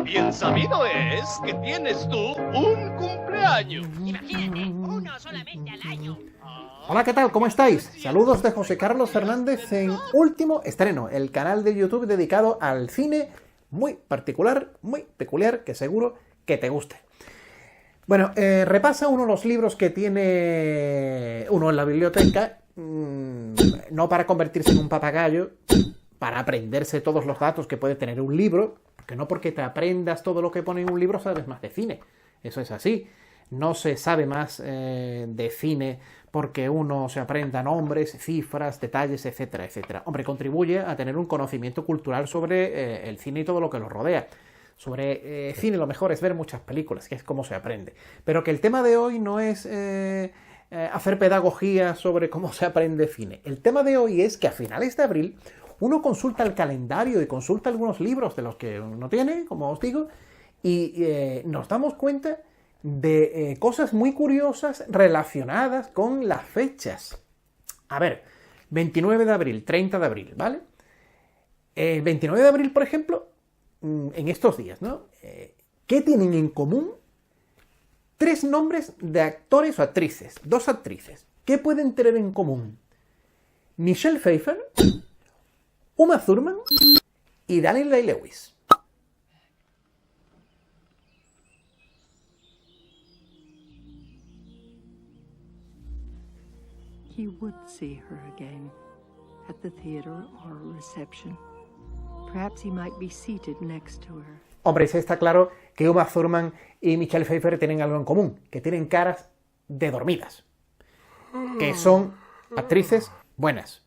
Bien sabido es que tienes tú un cumpleaños. Imagínate, uno solamente al año. Hola, ¿qué tal? ¿Cómo estáis? Saludos de José Carlos Fernández en Último Estreno, el canal de YouTube dedicado al cine muy particular, muy peculiar, que seguro que te guste. Bueno, repasa uno de los libros que tiene uno en la biblioteca, no para convertirse en un papagayo, para aprenderse todos los datos que puede tener un libro, porque no porque te aprendas todo lo que pone en un libro sabes más de cine. Eso es así. No se sabe más de cine porque uno se aprenda nombres, cifras, detalles, etcétera, etcétera. Hombre, contribuye a tener un conocimiento cultural sobre el cine y todo lo que lo rodea. Sobre cine lo mejor es ver muchas películas, que es como se aprende. Pero que el tema de hoy no es hacer pedagogía sobre cómo se aprende cine. El tema de hoy es que a finales de abril uno consulta el calendario y consulta algunos libros de los que uno tiene, como os digo, y nos damos cuenta de cosas muy curiosas relacionadas con las fechas. A ver, 29 de abril, 30 de abril, ¿vale? 29 de abril, por ejemplo, en estos días, ¿no? ¿Qué tienen en común? 3 nombres de actores o actrices, 2 actrices. ¿Qué pueden tener en común? Michelle Pfeiffer, Uma Thurman y Daniel Day-Lewis. He would see her again at the theater or a reception. Perhaps he might be seated next to her. Hombre, sí está claro que Uma Thurman y Michelle Pfeiffer tienen algo en común, que tienen caras de dormidas, que son actrices buenas,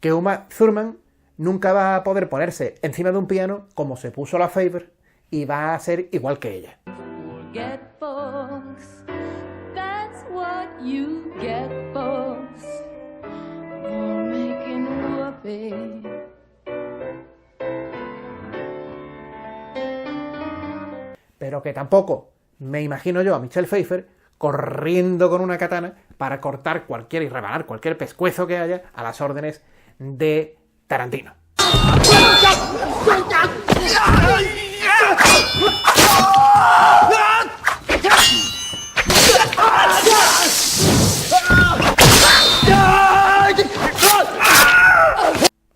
que Uma Thurman nunca va a poder ponerse encima de un piano como se puso la Pfeiffer y va a ser igual que ella. Forget folks, that's what you get folks, for making whoopee. Pero que tampoco me imagino yo a Michelle Pfeiffer corriendo con una katana para cortar cualquier y rebanar cualquier pescuezo que haya a las órdenes de Tarantino.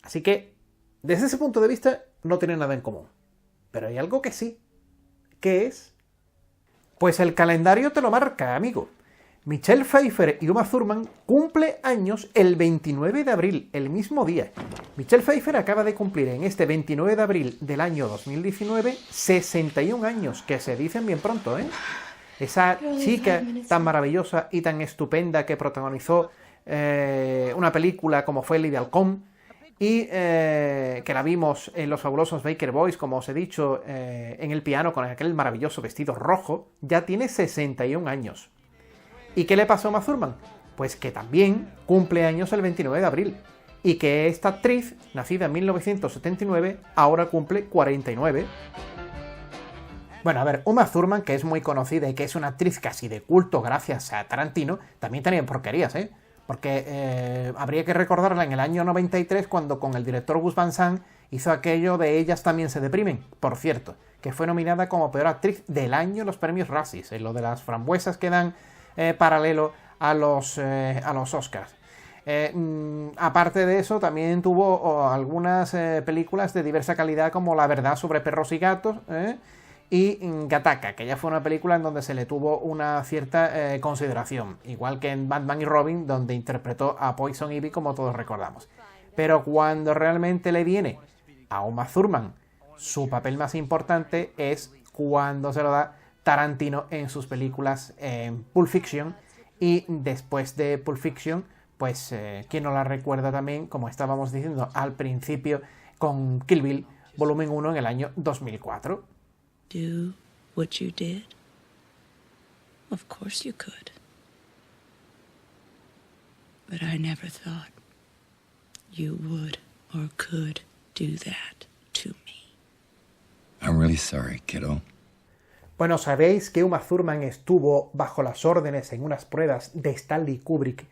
Así que, desde ese punto de vista, no tienen nada en común. Pero hay algo que sí. ¿Qué es? Pues el calendario te lo marca, amigo. Michelle Pfeiffer y Uma Thurman cumple años el 29 de abril, el mismo día. Michelle Pfeiffer acaba de cumplir en este 29 de abril del año 2019 61 años, que se dicen bien pronto, ¿eh? Esa chica tan maravillosa y tan estupenda que protagonizó una película como fue Lady Halcón y que la vimos en Los Fabulosos Baker Boys, como os he dicho, en el piano con aquel maravilloso vestido rojo, ya tiene 61 años. ¿Y qué le pasó a Uma Thurman? Pues que también cumple años el 29 de abril. Y que esta actriz, nacida en 1979, ahora cumple 49. Bueno, a ver, Uma Thurman, que es muy conocida y que es una actriz casi de culto gracias a Tarantino, también tenía porquerías, ¿eh? Porque habría que recordarla en el año 93 cuando con el director Gus Van Sant hizo aquello de Ellas también se deprimen, por cierto, que fue nominada como peor actriz del año en los premios Razzies, en lo de las frambuesas que dan paralelo a los Oscars. Aparte de eso, también tuvo algunas películas de diversa calidad como La verdad sobre perros y gatos y Gattaca, que ya fue una película en donde se le tuvo una cierta consideración, igual que en Batman y Robin, donde interpretó a Poison Ivy, como todos recordamos. Pero cuando realmente le viene a Uma Thurman su papel más importante es cuando se lo da Tarantino en sus películas en Pulp Fiction, y después de Pulp Fiction, pues quién no la recuerda también, como estábamos diciendo al principio, con Kill Bill volumen 1 en el año 2004. Do what you did? Of course you could. But I never thought you would or could do that to me. I'm really sorry, kiddo. Bueno, sabéis que Uma Thurman estuvo bajo las órdenes en unas pruebas de Stanley Kubrick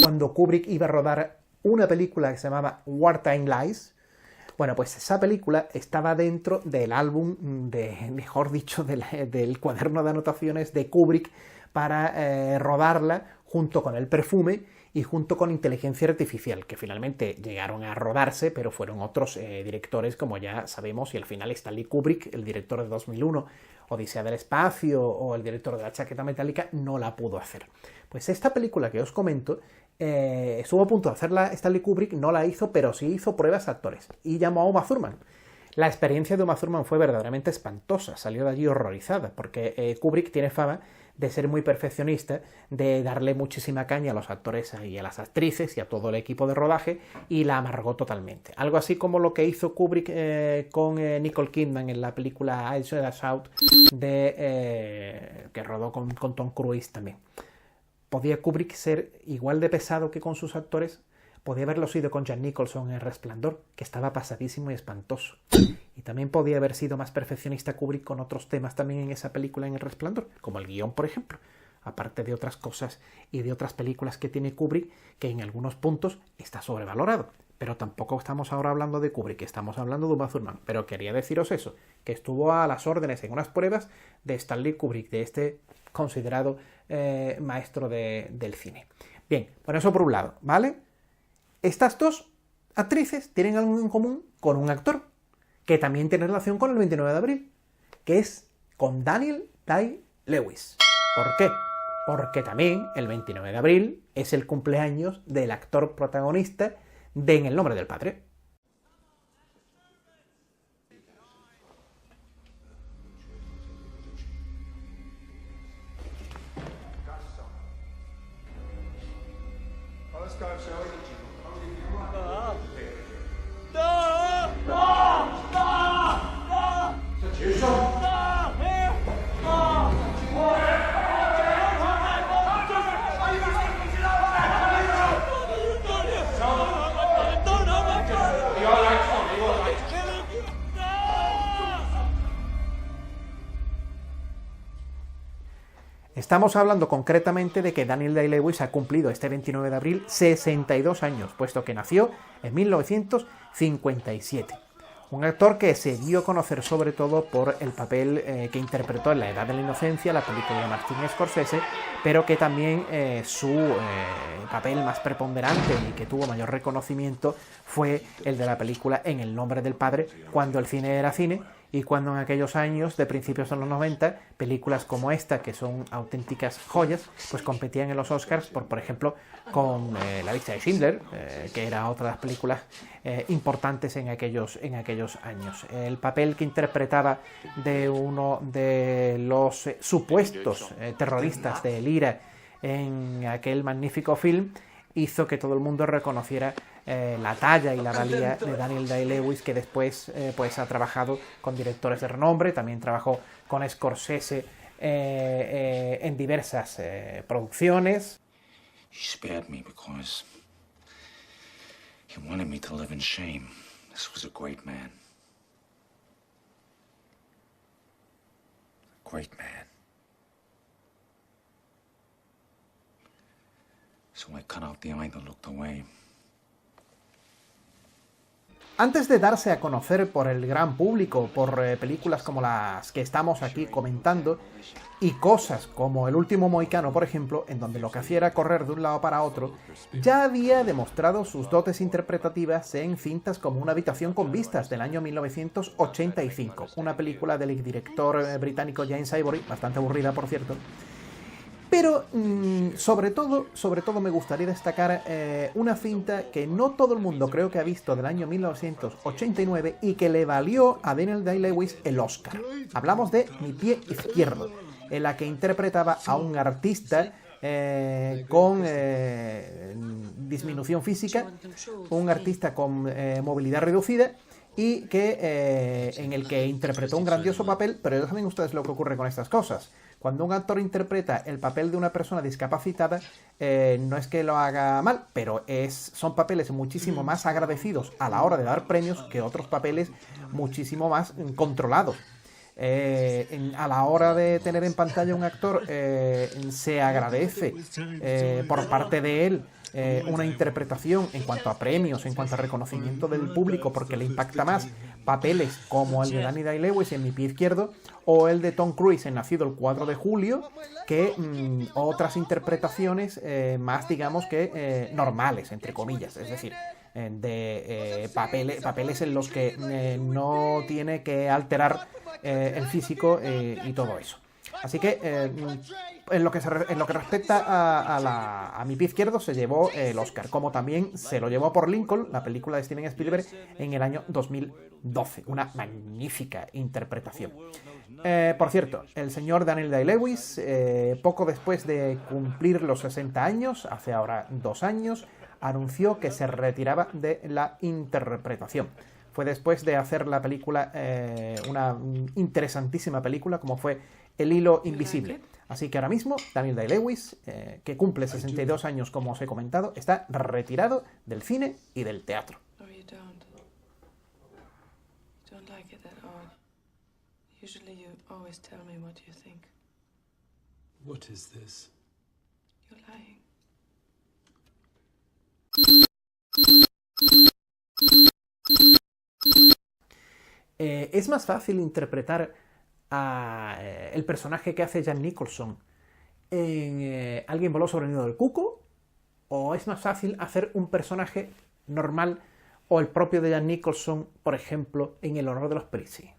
cuando Kubrick iba a rodar una película que se llamaba Wartime Lies. Bueno, pues esa película estaba dentro del álbum, mejor dicho, del cuaderno de anotaciones de Kubrick para rodarla junto con El perfume y junto con Inteligencia Artificial, que finalmente llegaron a rodarse, pero fueron otros directores, como ya sabemos, y al final Stanley Kubrick, el director de 2001, Odisea del Espacio, o el director de La Chaqueta Metálica, no la pudo hacer. Pues esta película que os comento, estuvo a punto de hacerla Stanley Kubrick, no la hizo, pero sí hizo pruebas a actores, y llamó a Uma Thurman. La experiencia de Uma Thurman fue verdaderamente espantosa, salió de allí horrorizada, porque Kubrick tiene fama de ser muy perfeccionista, de darle muchísima caña a los actores y a las actrices y a todo el equipo de rodaje, y la amargó totalmente. Algo así como lo que hizo Kubrick con Nicole Kidman en la película I Should Have Shout, que rodó con Tom Cruise también. ¿Podía Kubrick ser igual de pesado que con sus actores? Podía haberlo sido con Jack Nicholson en El Resplandor, que estaba pasadísimo y espantoso. Y también podía haber sido más perfeccionista Kubrick con otros temas también en esa película en El Resplandor, como el guión, por ejemplo. Aparte de otras cosas y de otras películas que tiene Kubrick, que en algunos puntos está sobrevalorado. Pero tampoco estamos ahora hablando de Kubrick, estamos hablando de Uma Thurman. Pero quería deciros eso, que estuvo a las órdenes en unas pruebas de Stanley Kubrick, de este considerado maestro del cine. Bien, bueno, eso por un lado, ¿vale? Estas dos actrices tienen algo en común con un actor que también tiene relación con el 29 de abril, que es con Daniel Day-Lewis. ¿Por qué? Porque también el 29 de abril es el cumpleaños del actor protagonista de En el nombre del padre. Estamos hablando concretamente de que Daniel Day-Lewis ha cumplido este 29 de abril 62 años, puesto que nació en 1957. Un actor que se dio a conocer sobre todo por el papel que interpretó en La Edad de la Inocencia, la película de Martin Scorsese, pero que también su papel más preponderante y que tuvo mayor reconocimiento fue el de la película En el nombre del padre, cuando el cine era cine, y cuando en aquellos años de principios de los 90, películas como esta, que son auténticas joyas, pues competían en los Oscars, por ejemplo, con La lista de Schindler, que era otra de las películas importantes en aquellos años. El papel que interpretaba de uno de los supuestos terroristas de Lira en aquel magnífico film hizo que todo el mundo reconociera la talla y la valía de Daniel Day-Lewis, que después pues ha trabajado con directores de renombre, también trabajó con Scorsese en diversas producciones. He spared me because he wanted me to live in shame. This was a great man. A great man. So I cut out the eye that looked away. Antes de darse a conocer por el gran público, por películas como las que estamos aquí comentando, y cosas como El último mohicano, por ejemplo, en donde lo que hacía era correr de un lado para otro, ya había demostrado sus dotes interpretativas en cintas como Una habitación con vistas, del año 1985, una película del director británico James Ivory, bastante aburrida por cierto. Pero sobre todo me gustaría destacar una cinta que no todo el mundo creo que ha visto, del año 1989, y que le valió a Daniel Day-Lewis el Oscar. Hablamos de Mi pie izquierdo, en la que interpretaba a un artista con disminución física, un artista con movilidad reducida, y que en el que interpretó un grandioso papel. Pero ya saben ustedes lo que ocurre con estas cosas. Cuando un actor interpreta el papel de una persona discapacitada, no es que lo haga mal, pero son papeles muchísimo más agradecidos a la hora de dar premios que otros papeles muchísimo más controlados. A la hora de tener en pantalla un actor, se agradece por parte de él una interpretación en cuanto a premios, en cuanto a reconocimiento del público, porque le impacta más papeles como el de Daniel Day-Lewis en Mi pie izquierdo o el de Tom Cruise en Nacido el 4 de julio que otras interpretaciones más, digamos que normales, entre comillas, es decir, de papeles en los que no tiene que alterar el físico y todo eso. Así que en lo que respecta a Mi pie izquierdo se llevó el Oscar, como también se lo llevó por Lincoln, la película de Steven Spielberg, en el año 2012. Una magnífica interpretación. Por cierto, el señor Daniel Day-Lewis, poco después de cumplir los 60 años, hace ahora 2 años, anunció que se retiraba de la interpretación. Fue después de hacer la película, una interesantísima película como fue El hilo invisible. Así que ahora mismo Daniel Day-Lewis, que cumple 62 años como os he comentado, está retirado del cine y del teatro. Usually you always tell me what you think. What is this? You're lying. Es más fácil interpretar a el personaje que hace Jack Nicholson en Alguien voló sobre el nido del cuco, o es más fácil hacer un personaje normal o el propio de Jack Nicholson, por ejemplo, en El honor de los Prissy.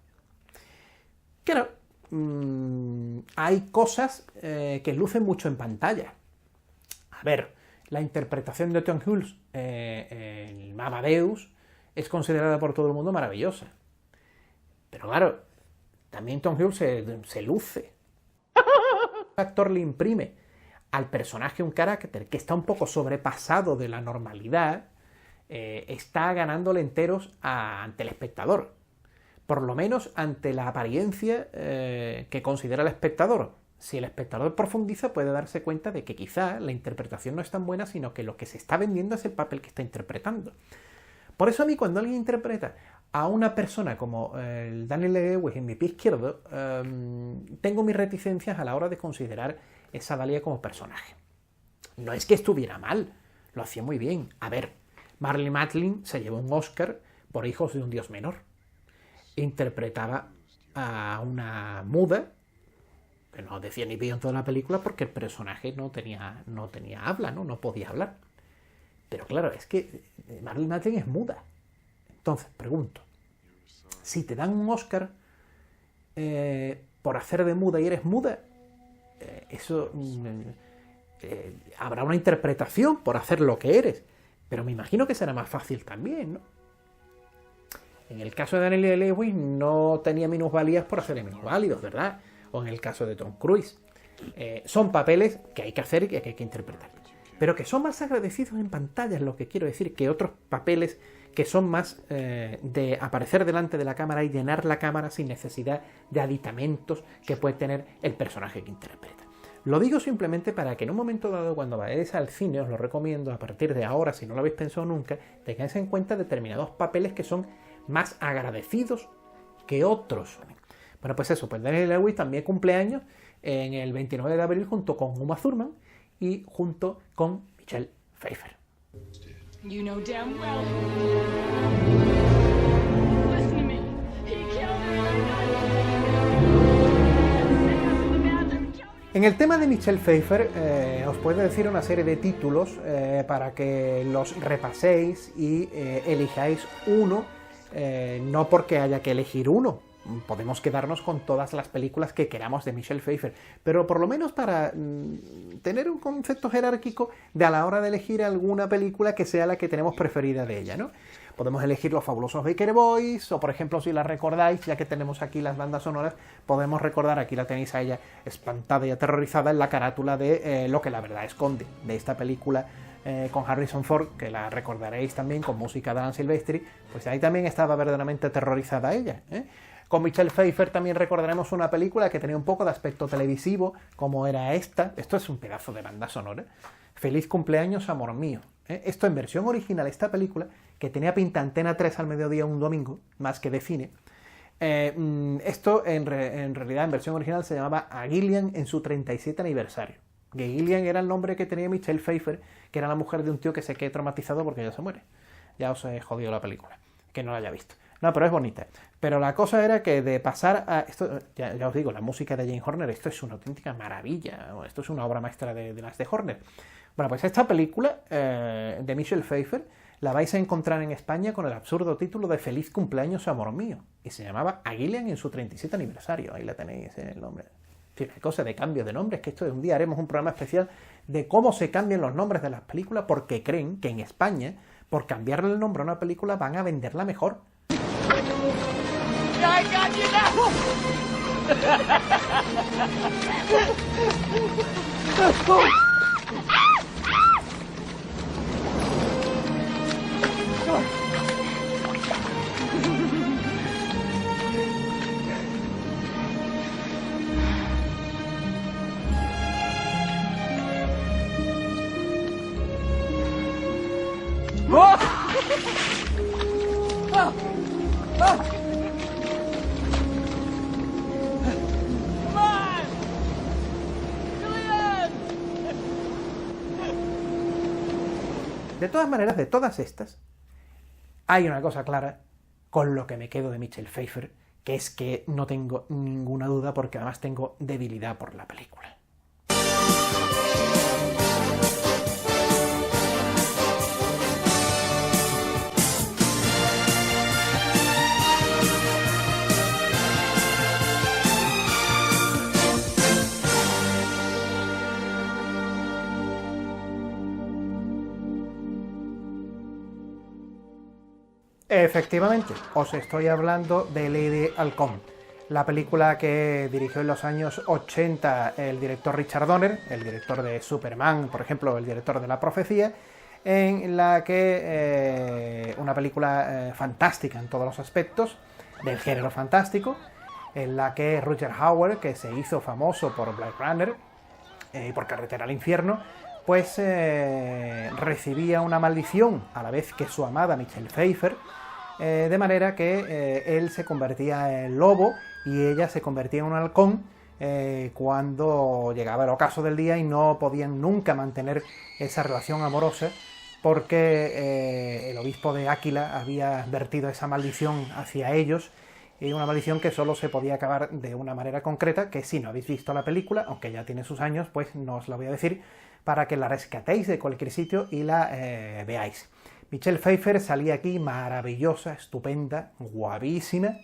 Claro, hay cosas que lucen mucho en pantalla. A ver, la interpretación de Tom Hulce en Amadeus es considerada por todo el mundo maravillosa. Pero claro, también Tom Hulce se luce. El actor le imprime al personaje un carácter que está un poco sobrepasado de la normalidad, está ganándole enteros ante el espectador. Por lo menos ante la apariencia que considera el espectador. Si el espectador profundiza puede darse cuenta de que quizá la interpretación no es tan buena, sino que lo que se está vendiendo es el papel que está interpretando. Por eso a mí cuando alguien interpreta a una persona como el Daniel Day-Lewis en Mi pie izquierdo, tengo mis reticencias a la hora de considerar esa Dahlia como personaje. No es que estuviera mal, lo hacía muy bien. A ver, Marlee Matlin se llevó un Oscar por Hijos de un Dios menor. Interpretaba a una muda que no decía ni pío en toda la película porque el personaje no tenía habla, no podía hablar. Pero claro, es que Marlee Matlin es muda. Entonces, pregunto, si te dan un Oscar por hacer de muda y eres muda, habrá una interpretación por hacer lo que eres, pero me imagino que será más fácil también, ¿no? En el caso de Daniel Day-Lewis no tenía minusvalías por hacer minusválidos, ¿verdad? O en el caso de Tom Cruise. Son papeles que hay que hacer y que hay que interpretar. Pero que son más agradecidos en pantalla, es lo que quiero decir, que otros papeles que son más de aparecer delante de la cámara y llenar la cámara sin necesidad de aditamentos que puede tener el personaje que interpreta. Lo digo simplemente para que en un momento dado, cuando vayáis al cine, os lo recomiendo, a partir de ahora, si no lo habéis pensado nunca, tengáis en cuenta determinados papeles que son más agradecidos que otros. Bueno, pues eso, pues Daniel Day-Lewis también cumpleaños en el 29 de abril junto con Uma Thurman y junto con Michelle Pfeiffer. You know damn well. Listen to me. He killed me. En el tema de Michelle Pfeiffer, os puedo decir una serie de títulos para que los repaséis y elijáis uno, no porque haya que elegir uno. Podemos quedarnos con todas las películas que queramos de Michelle Pfeiffer, pero por lo menos para tener un concepto jerárquico de a la hora de elegir alguna película que sea la que tenemos preferida de ella, ¿no? Podemos elegir Los fabulosos Baker Boys, o por ejemplo, si la recordáis, ya que tenemos aquí las bandas sonoras, podemos recordar, aquí la tenéis a ella espantada y aterrorizada en la carátula de Lo que la verdad esconde, de esta película con Harrison Ford, que la recordaréis también con música de Alan Silvestri, pues ahí también estaba verdaderamente aterrorizada ella, ¿eh? Con Michelle Pfeiffer también recordaremos una película que tenía un poco de aspecto televisivo, como era esta. Esto es un pedazo de banda sonora. Feliz cumpleaños, amor mío. Esto en versión original, esta película, que tenía pinta Antena 3 al mediodía un domingo, más que de cine. Esto en realidad en versión original se llamaba A Gillian en su 37 aniversario. que Gillian era el nombre que tenía Michelle Pfeiffer, que era la mujer de un tío que se quede traumatizado porque ella se muere. Ya os he jodido la película, que no la haya visto. No, pero es bonita. Pero la cosa era que de pasar a... Esto, ya os digo, la música de Jane Horner, esto es una auténtica maravilla. Esto es una obra maestra de las de Horner. Bueno, pues esta película de Michelle Pfeiffer la vais a encontrar en España con el absurdo título de Feliz cumpleaños, amor mío. Y se llamaba A Gillian en su 37 aniversario. Ahí la tenéis, el nombre. En fin, hay cosas de cambio de nombres, que esto un día haremos un programa especial de cómo se cambian los nombres de las películas porque creen que en España, por cambiarle el nombre a una película, van a venderla mejor. De todas maneras, de todas estas, hay una cosa clara con lo que me quedo de Michelle Pfeiffer, que es que no tengo ninguna duda porque además tengo debilidad por la película. Efectivamente, os estoy hablando de Lady Halcón, la película que dirigió en los años 80 el director Richard Donner, el director de Superman, por ejemplo, el director de La Profecía, en la que una película fantástica en todos los aspectos, del género fantástico, en la que Roger Howard, que se hizo famoso por Blade Runner y por Carretera al Infierno, pues recibía una maldición a la vez que su amada Michelle Pfeiffer, de manera que él se convertía en lobo y ella se convertía en un halcón cuando llegaba el ocaso del día y no podían nunca mantener esa relación amorosa porque el obispo de Áquila había vertido esa maldición hacia ellos, y una maldición que solo se podía acabar de una manera concreta, que si no habéis visto la película, aunque ya tiene sus años, pues no os la voy a decir, para que la rescatéis de cualquier sitio y la veáis. Michelle Pfeiffer salía aquí maravillosa, estupenda, guapísima,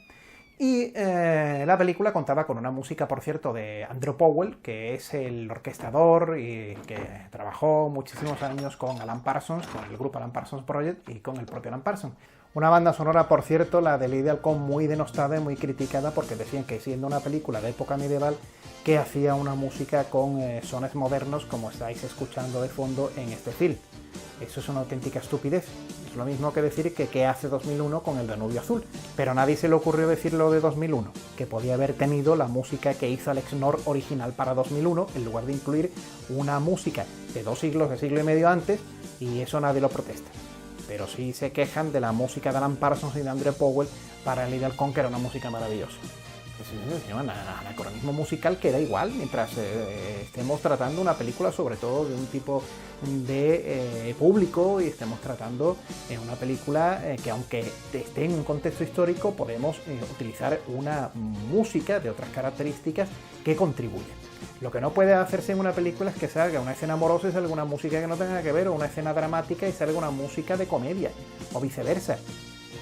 y la película contaba con una música, por cierto, de Andrew Powell, que es el orquestador y que trabajó muchísimos años con Alan Parsons, con el grupo Alan Parsons Project y con el propio Alan Parsons. Una banda sonora, por cierto, la de Lady Halcón, muy denostada y muy criticada porque decían que siendo una película de época medieval que hacía una música con sones modernos como estáis escuchando de fondo en este film. Eso es una auténtica estupidez. Es lo mismo que decir que qué hace 2001 con el Danubio Azul. Pero a nadie se le ocurrió decir lo de 2001, que podía haber tenido la música que hizo Alex North original para 2001, en lugar de incluir una música de 2 siglos, de siglo y medio antes, y eso nadie lo protesta. Pero sí se quejan de la música de Alan Parsons y de Andrew Powell para Lady Halcón, que era una música maravillosa. Se llama anacronismo musical, que da igual mientras estemos tratando una película sobre todo de un tipo de público y estemos tratando una película que aunque esté en un contexto histórico podemos utilizar una música de otras características que contribuyen. Lo que no puede hacerse en una película es que salga una escena amorosa y salga una música que no tenga que ver, o una escena dramática y salga una música de comedia, o viceversa.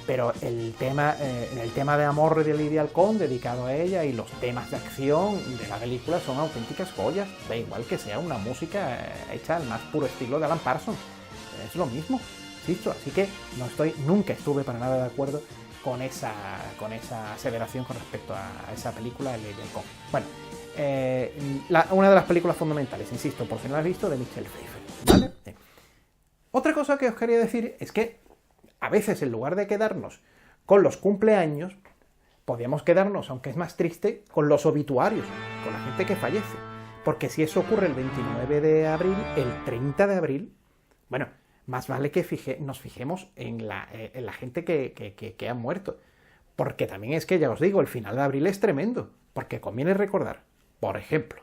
Pero el tema de amor de Lady Halcón, dedicado a ella, y los temas de acción de la película son auténticas joyas. Da igual que sea una música hecha al más puro estilo de Alan Parsons. Es lo mismo, insisto. Así que nunca estuve para nada de acuerdo con esa aseveración con respecto a esa película de Lady Halcón. Bueno, una de las películas fundamentales, insisto, por si no la has visto, de Michelle Pfeiffer, ¿vale? Otra cosa que os quería decir es que a veces, en lugar de quedarnos con los cumpleaños, podríamos quedarnos, aunque es más triste, con los obituarios, con la gente que fallece. Porque si eso ocurre el 29 de abril, el 30 de abril, bueno, más vale que nos fijemos en la gente que ha muerto. Porque también es que, ya os digo, el final de abril es tremendo. Porque conviene recordar, por ejemplo,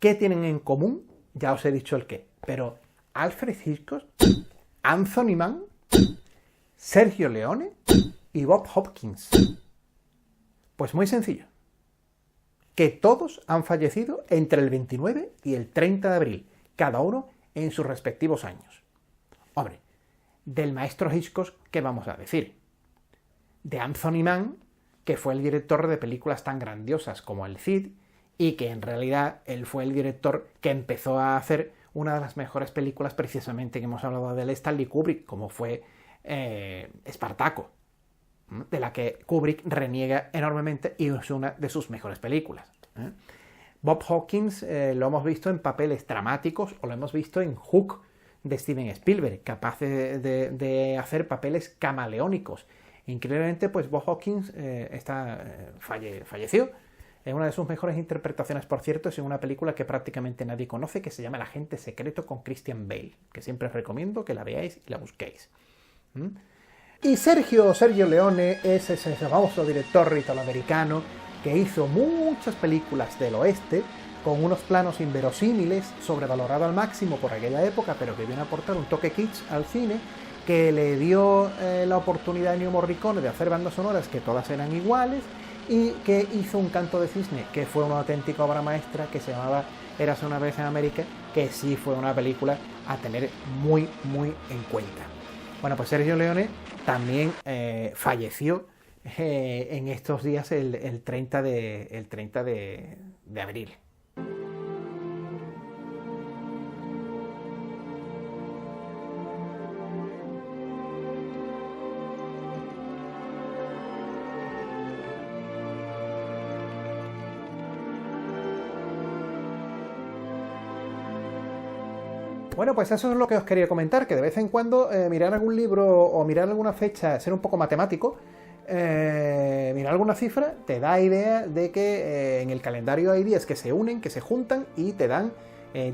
¿Qué tienen en común? Ya os he dicho el qué, pero Alfred Hitchcock, Anthony Mann, Sergio Leone y Bob Hopkins. Pues muy sencillo, que todos han fallecido entre el 29 y el 30 de abril, cada uno en sus respectivos años. Hombre, del maestro Hitchcock, ¿qué vamos a decir? De Anthony Mann, que fue el director de películas tan grandiosas como El Cid, y que en realidad él fue el director que empezó a hacer una de las mejores películas precisamente que hemos hablado de Stanley Kubrick, como fue Espartaco, de la que Kubrick reniega enormemente y es una de sus mejores películas. Bob Hopkins lo hemos visto en papeles dramáticos o lo hemos visto en Hook de Steven Spielberg, capaz de hacer papeles camaleónicos. Increíblemente, pues Bob Hopkins falleció. Es una de sus mejores interpretaciones, por cierto, es en una película que prácticamente nadie conoce, que se llama El agente secreto con Christian Bale, que siempre os recomiendo que la veáis y la busquéis. Y Sergio Leone es ese famoso director italoamericano que hizo muchas películas del oeste con unos planos inverosímiles, sobrevalorado al máximo por aquella época, pero que viene a aportar un toque kitsch al cine, que le dio la oportunidad a Ennio Morricone de hacer bandas sonoras que todas eran iguales, y que hizo Un canto de cisne, que fue una auténtica obra maestra, que se llamaba Érase una vez en América, que sí fue una película a tener muy, muy en cuenta. Bueno, pues Sergio Leone también falleció en estos días el 30 de abril. Bueno, pues eso es lo que os quería comentar, que de vez en cuando mirar algún libro o mirar alguna fecha, ser un poco matemático, mirar alguna cifra, te da idea de que en el calendario hay días que se unen, que se juntan y te dan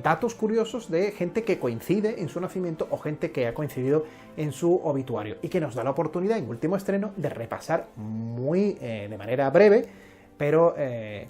datos curiosos de gente que coincide en su nacimiento o gente que ha coincidido en su obituario, y que nos da la oportunidad en Último Estreno de repasar muy de manera breve, pero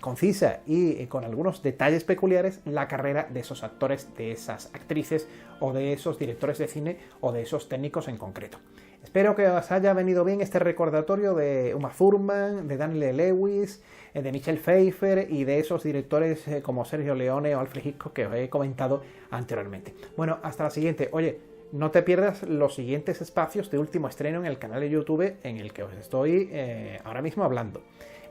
concisa y con algunos detalles peculiares, la carrera de esos actores, de esas actrices o de esos directores de cine o de esos técnicos en concreto. Espero que os haya venido bien este recordatorio de Uma Thurman, de Daniel Lewis, de Michelle Pfeiffer y de esos directores como Sergio Leone o Alfred Hitchcock que os he comentado anteriormente. Bueno, hasta la siguiente. Oye, no te pierdas los siguientes espacios de Último Estreno en el canal de YouTube en el que os estoy ahora mismo hablando.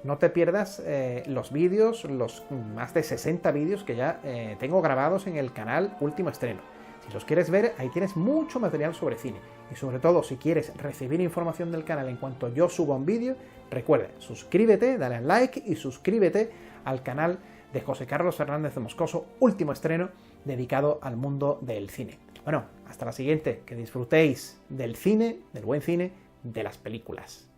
No te pierdas los vídeos, los más de 60 vídeos que ya tengo grabados en el canal Último Estreno. Si los quieres ver, ahí tienes mucho material sobre cine. Y sobre todo, si quieres recibir información del canal en cuanto yo suba un vídeo, recuerda, suscríbete, dale al like y suscríbete al canal de José Carlos Fernández de Moscoso, Último Estreno, dedicado al mundo del cine. Bueno, hasta la siguiente, que disfrutéis del cine, del buen cine, de las películas.